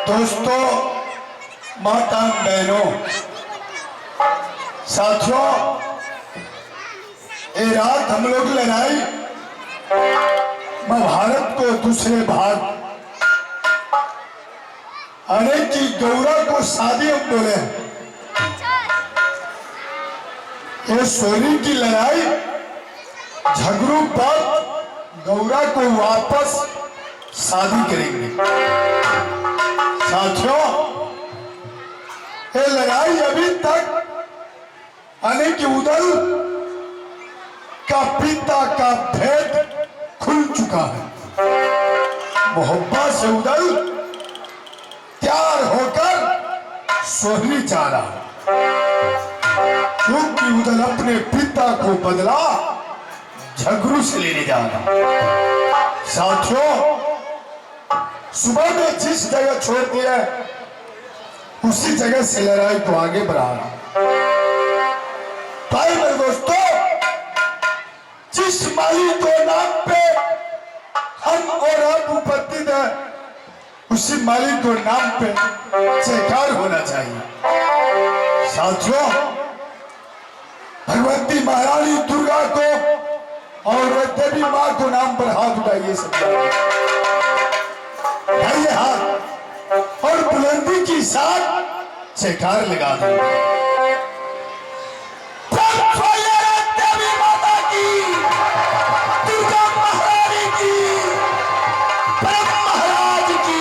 दोस्तों, माता बहनों, साथियों, ये रात हम लोग लड़ाई महाभारत को दूसरे भाग अनेक की गौरा को शादी हम बोले। ये सोनी की लड़ाई झगड़ू पर गौरा को वापस शादी करेंगे। साथियों, ये लड़ाई अभी तक अनेक उदल का पिता का भेद खुल चुका है। मोहब्बत से उदल तैयार होकर सोहनी जा रहा, क्योंकि उदल अपने पिता को बदला झगड़ू से लेने जा रहा। साथियों, सुबह में जिस जगह छोड़ दिया उसी जगह से लड़ाई को आगे बढ़ा रहा। भाई मेरे दोस्तों, जिस मालिक को नाम पे हम और आप उपस्थित है, उसी मालिक को नाम पे जयकार होना चाहिए। साथियों, भगवती महारानी दुर्गा को और देवी माँ को नाम पर हाथ उठाइए सब हाथ और बुलंदी के साथ जयकार लगा दो। देवी माता की, दुर्गा महारानी की, ब्रह्म महाराज की।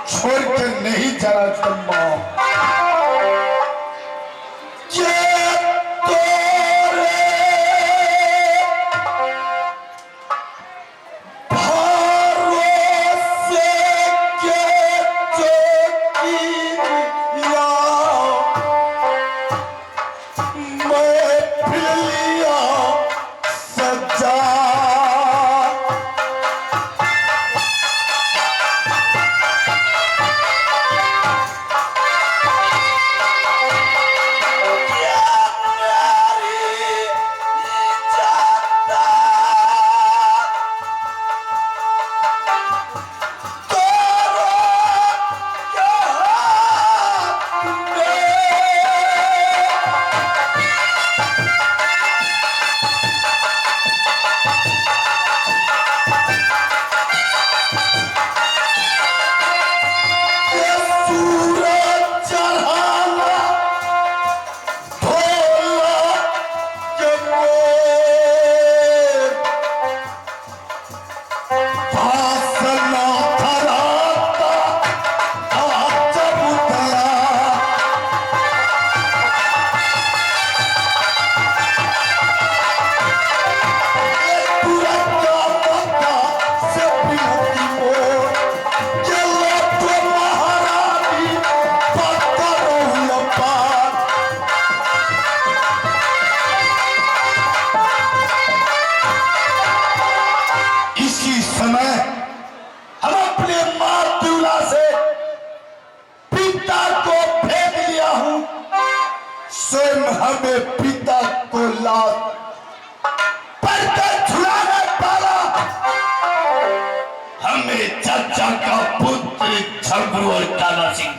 छोड़कर नहीं चला चंबा। स्वयं हमें पिता को लात पर झुलाने वाला हमें चाचा का पुत्र झगड़ू और काला सिंह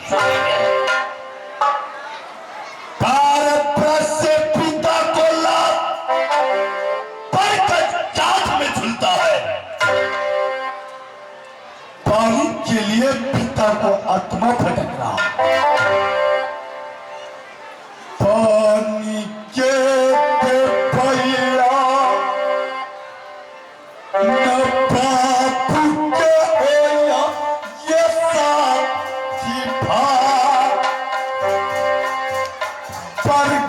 से पिता को लात पर चाट में झुलता है। पानी के लिए पिता को आत्मा भटक रहा। पानी के भैया न बापू के होया ये साथी भाई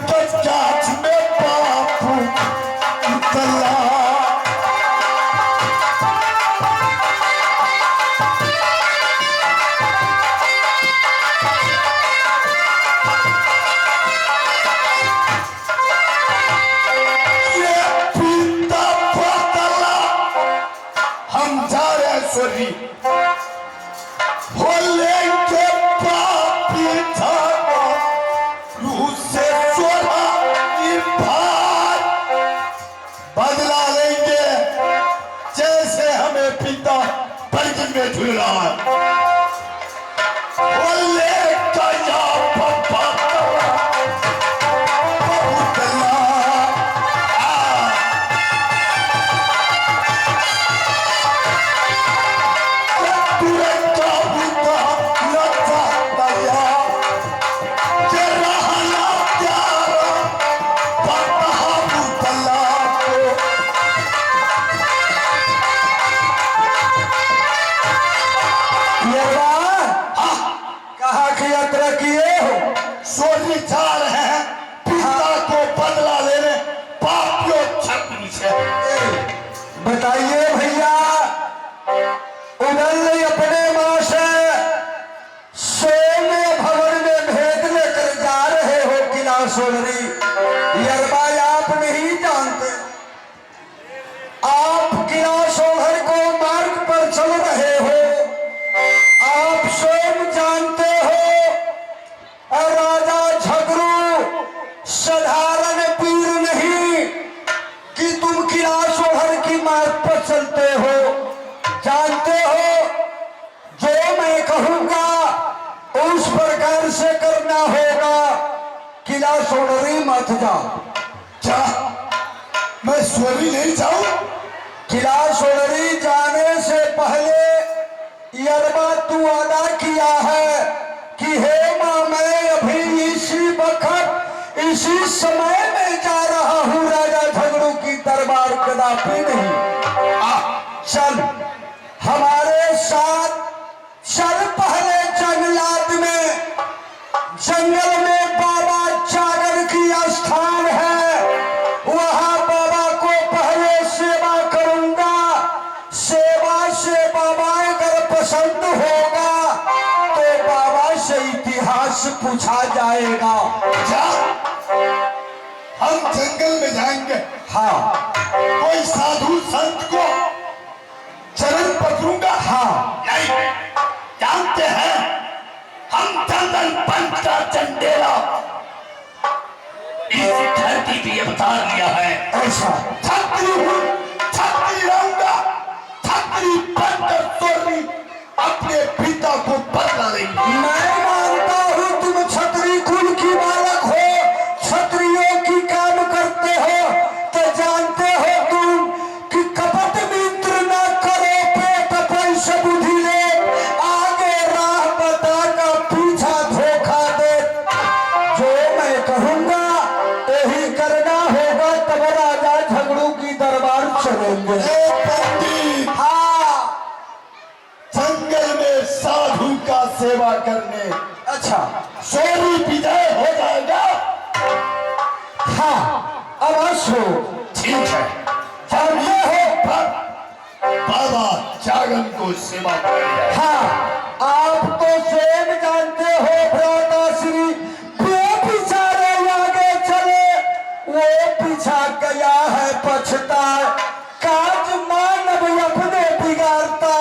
पर चाच में बापू उतला। बदला लेंगे जैसे हमें पिता बर्तन में झूल रहा है। बताइए भैया, उन्होंने अपने माँ से सोने भवन में भेद लेकर जा रहे हो किला सोनरी। यरबा आप नहीं जानते, आप किला सोहर को मार्ग पर चल रहे हो। आप स्वयं जानते हो और राजा झगड़ू साधारण वीर नहीं कि तुम किला सोहर की मार्ग पर चलते हो। जानते हो जो मैं कहूंगा उस प्रकार से करना होगा। किला सोनरी मत जाओ। क्या मैं सोनरी नहीं जाऊं? किला सोनरी जाने से पहले यरबा तू अदा किया है कि हे मां मैं अभी इसी वक्त इसी समय में जा रहा हूं राजा झगड़ू की दरबार कदापि नहीं। चल हमारे साथ चल। पहले जंगलात में जंगल में बाबा जागर की स्थान है, वहां बाबा को पहले सेवा करूंगा। सेवा से बाबा अगर पसंद होगा तो बाबा से इतिहास पूछा जाएगा। जा, हम जंगल में जाएंगे। हाँ, कोई साधु संत को चरण पकड़ूंगा। हाँ, नहीं, जानते हैं हम चंदन पंच का चंदेला इस धरती पे अवतार लिया है। ऐसा छत्री हूँ, छत्री रहूंगा, छत्री बनकर सोनी अपने पिता को बदला लेंगे। मैं मानता हूँ तुम छत्री कुल की बालक हो, छत्रियों की काम करते हो, तो जानते हो तुम कि कपट मित्र न करो पेट पैसे बुद्धि ले, आगे राह बता का पीछा धोखा दे। जो मैं कहूंगा वही करना होगा, तब राजा झगड़ू की दरबार चलेंगे। पंडित, हाँ, जंगल में साधु का सेवा करने अच्छा, सोनी विजय हो जाएगा। हाँ, अवश्य हो। ठीक है, जानते हो बाबा जागन को सेवा करें। हाँ, आप तो स्वयं जानते हो भ्राता श्री वे पिछाड़े आगे चले, वो पीछा गया है पछता। काज मानव अपने बिगाड़ता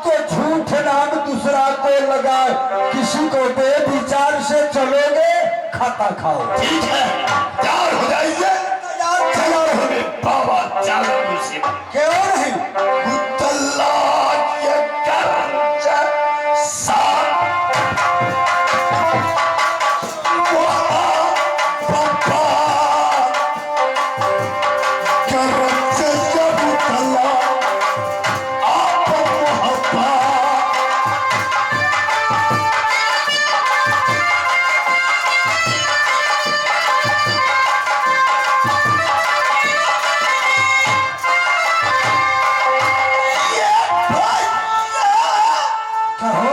तो झूठ नाम दूसरा को लगाए। किसी को बेविचार से चलोगे खाता खाओ। ठीक है, तैयार हो जाइए। तैयार होने बाबा जाना मुसीबत क्यों नहीं? मुतल्ला ये करंज साथ बाबा करंज ये मुतल्ला आप मोहब्बत कहो।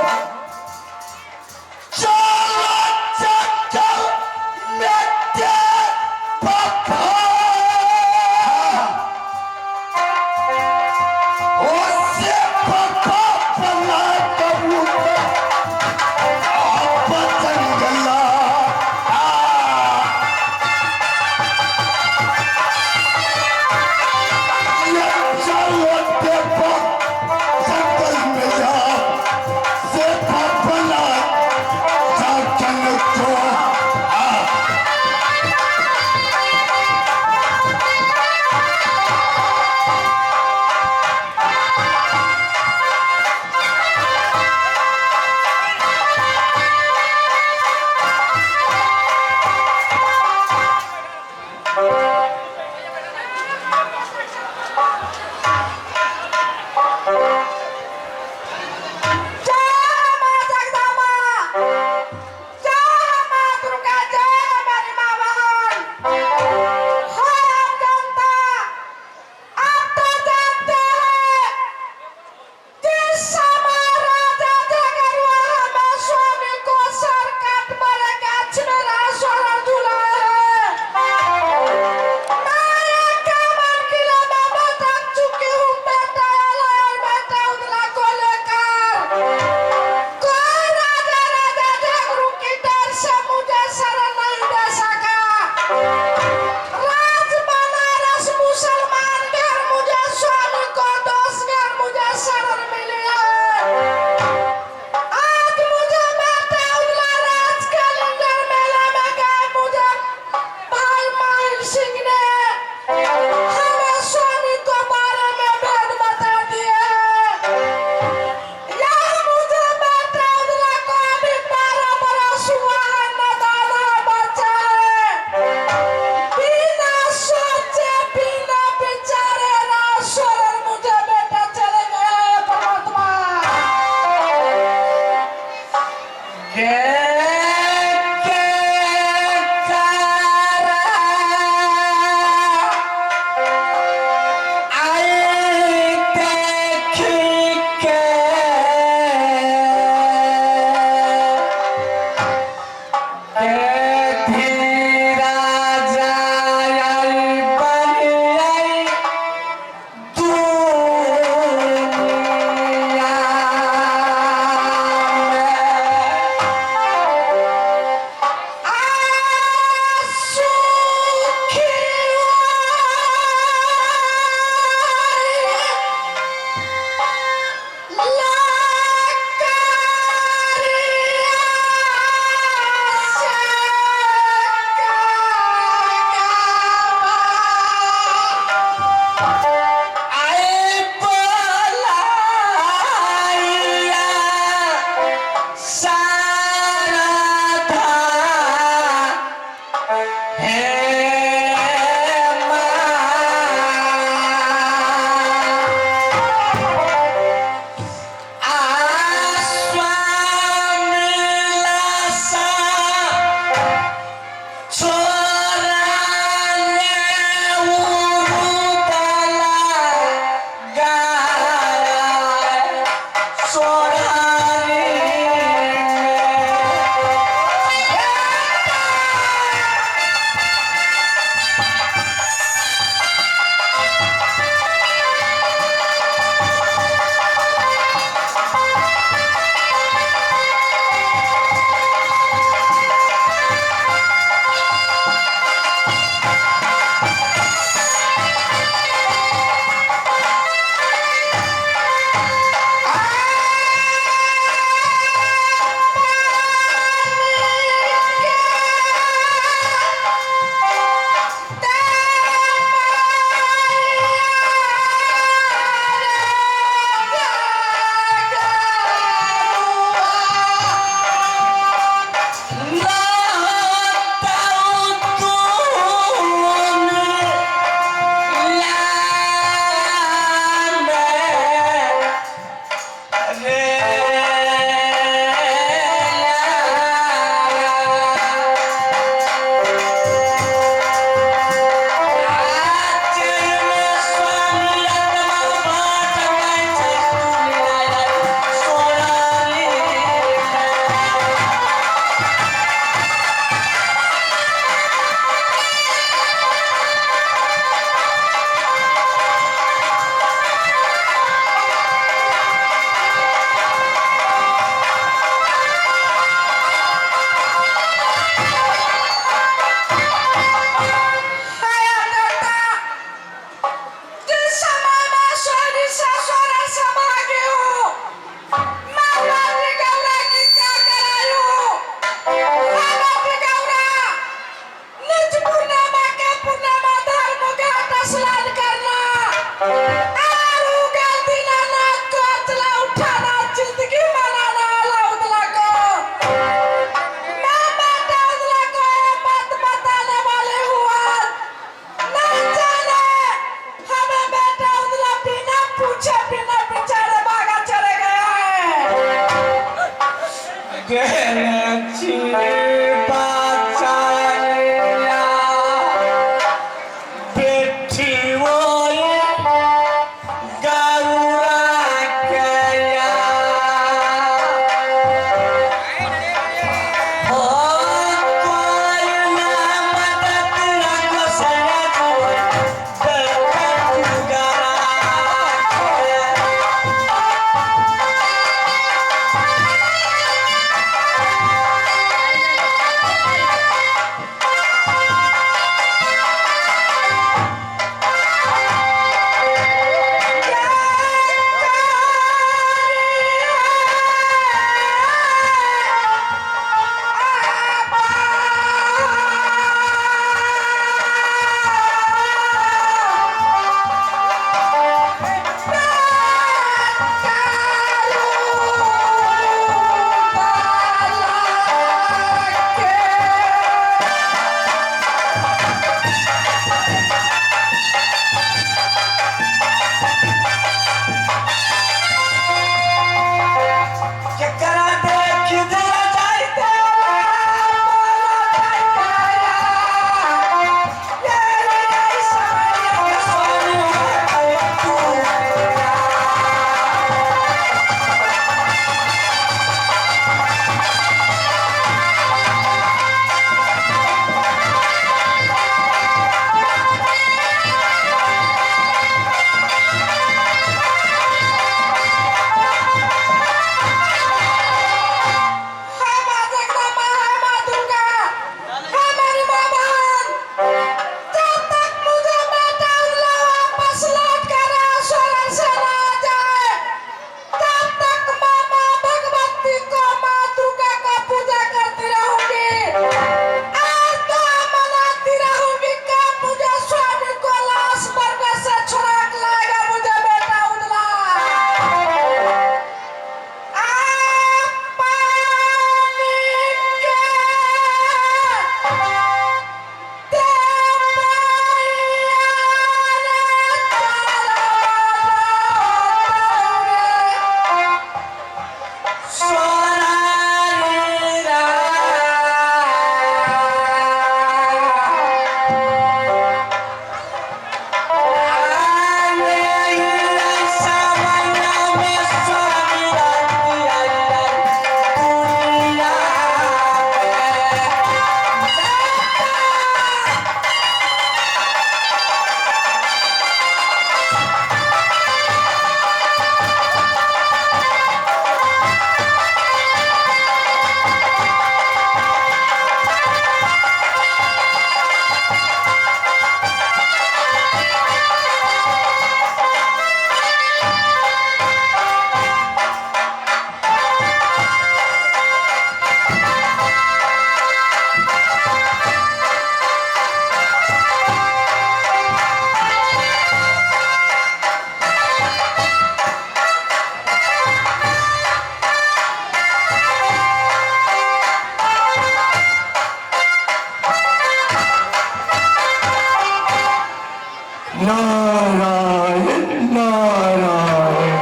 नारायण नारायण।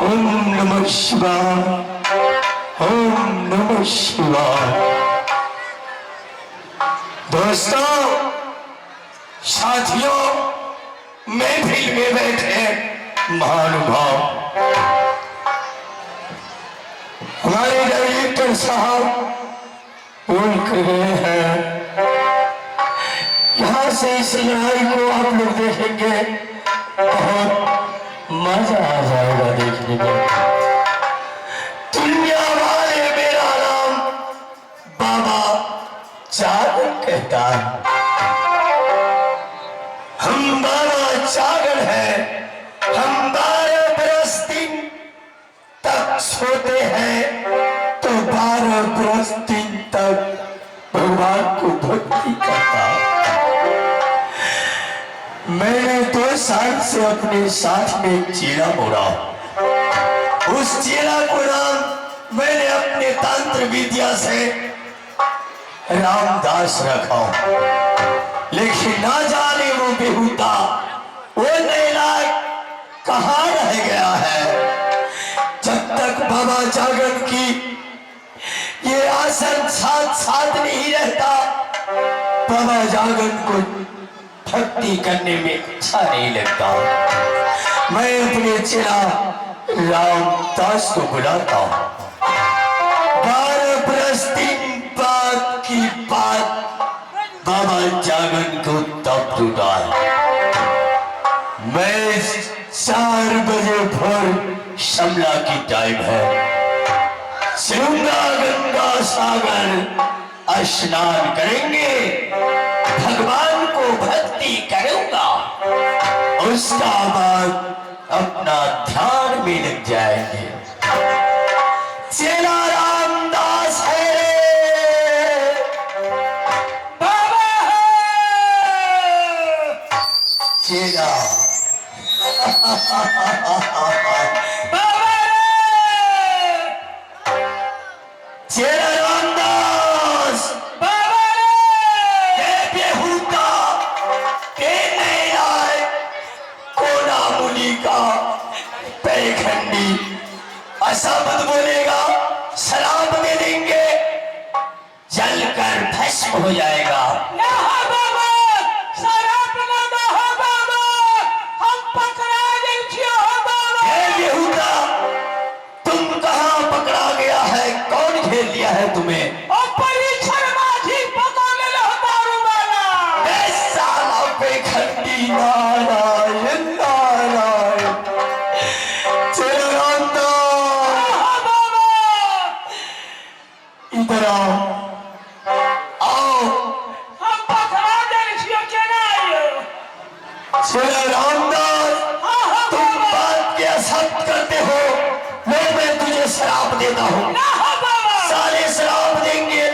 ओम नमः शिवाय, ओम नमः शिवाय। दोस्तों, साथियों, महफिल में बैठे महानुभाव, हमारे डायरेक्टर साहब बोल कर गए हैं, यहां से इस लड़ाई को आप लोग देखेंगे, बहुत मजा आ जाएगा देखने में। दुनिया वाले मेरा नाम बाबा जागन कहता है। हम 12 जागन है, हम 12 बरस दिन तक सोते हैं, तो 12 बरस दिन तक भगवान को भक्ति करता है। मैंने 2 साल से अपने साथ में एक चेला मोड़ा, उस चेला को नाम मैंने अपने तंत्र विद्या से रामदास रखा, लेकिन ना जाने वो बेहुदा, वो नैलायक कहाँ रह गया है। जब तक बाबा जागन की ये आसन साथ साथ नहीं रहता, बाबा जागन को भक्ति करने में अच्छा नहीं लगता। मैं अपने चेला रामदास को बुलाता हूं। 12 बरस दिन बाद की बात, बाबा जागन को तब टूटा। मैं 4 बजे भोर शिमला की टाइम है, शिमला गंगा सागर स्नान करेंगे, भगवान को भक्ति करूंगा, उसका बाद अपना ध्यान में लग जाएंगे। चेला रामदास है, बाबा है, चेला बाबा रे, चेला रामदास बाबा रे, बेहुदा के नैलायक कोना मुनि का पैखंडी, अशब्द बोलेगा शराब दे देंगे, जलकर भस्म हो जाएगा। ना हो बाबा, शराब ना हो बाबा, हम पकड़ा गए हो बाबा। हे बेहुदा, तुम कहाँ पकड़ा गया है, कौन घेर लिया है तुम्हें? नारायण नारायण। चलो रामदास, इधर आओ, हम पकड़ा देंगे क्या नहीं? चलो रामदास, तुम बात क्या सब करते हो? मैं तुझे शराब देता हूँ, सारे शराब देंगे,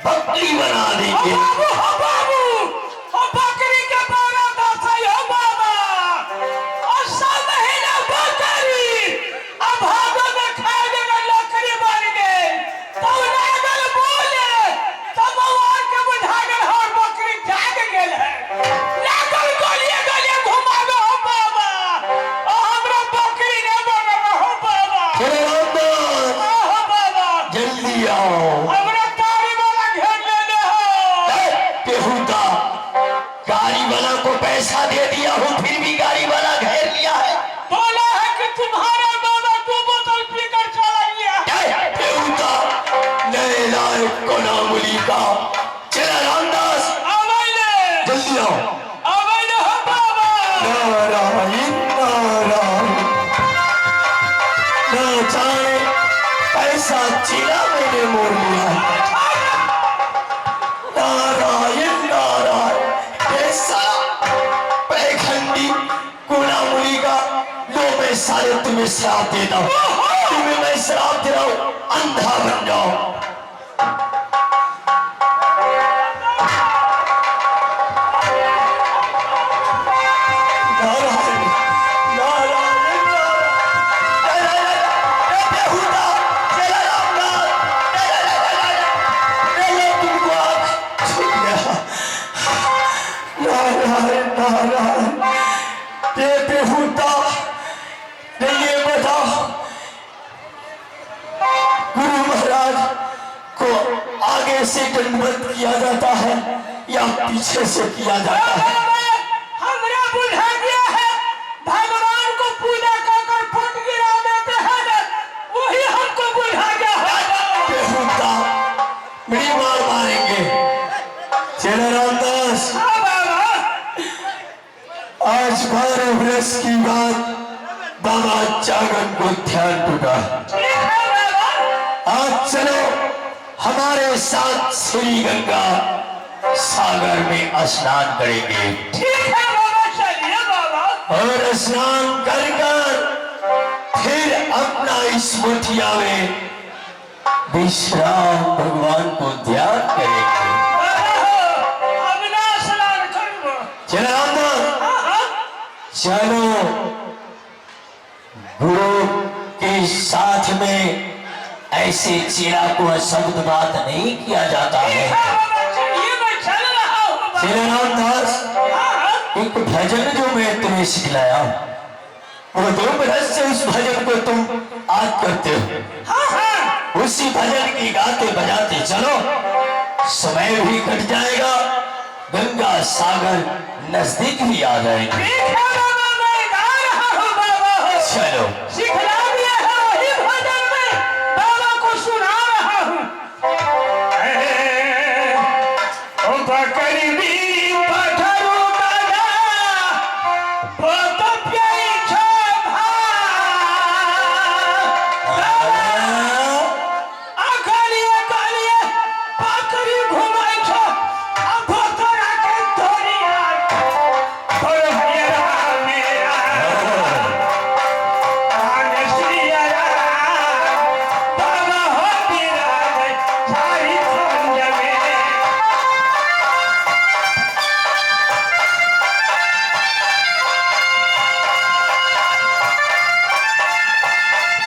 बकरी बना देंगे। पैसा दे दिया हूँ, फिर भी गाड़ी वाला घेर लिया है। बोला है कि तुम्हारा बाबा 2 बोतल पीकर चला गया। बेहुदा नैलायक कोना मुनि का चेला रामदास, जल्दी आओ। हो बाबा। नारायण नारायण। ना जाने पैसा चेला मैंने मोड़ लिया। नारायण नारायण। सारे तुम्हें श्राप देता हूँ, तुम्हें मैं श्राप दे रहा हूँ, अंधा बन जाओ। नारायण नारायण बेहुदा चेला रामदास, तुमको आँख छूट गया। बेहुदा ये बताओ गुरु महाराज को आगे से दंडवत किया जाता है या पीछे से किया जाता है? हमरा बुझा गया है, भगवान को पूजा कर फुट गिरा देते हैं ना, वही हमको बुझा गया है। बेहुदा मेरी मार मारेंगे। चलो रामदास, हाँ बाबा, आज 12 वर्ष की बात बाबा जागन को ध्यान टूटा। ठीक है बाबा, आज चलो हमारे साथ श्री गंगा सागर में स्नान करेंगे ठीक है बाबा, चलिए बाबा। और स्नान कर फिर अपना इस मुठिया में विश्राम भगवान को ध्यान करेंगे। बाबा, अब ना स्नान करूँगा। चलो रामदास, हाँ, हाँ, चलो गुरु के साथ में ऐसे चेला को शब्द बात नहीं किया जाता है। ठीक है बाबा, चलिए मैं चल रहा हूँ बाबा। चलो रामदास, हाँ, हाँ, एक भजन जो मैं तुम्हें सिखलाया वो 2 बरस से उस भजन को तुम आज करते हो, हाँ, हाँ, उसी भजन की गाते बजाते चलो, समय भी कट जाएगा, गंगा सागर नजदीक ही आ जाएगी। ठीक है बाबा, मैं गा रहा हूँ बाबा। चलो सिखला दिया है वही भजन में बाबा को सुना रहा हूँ। ओ पकड़ी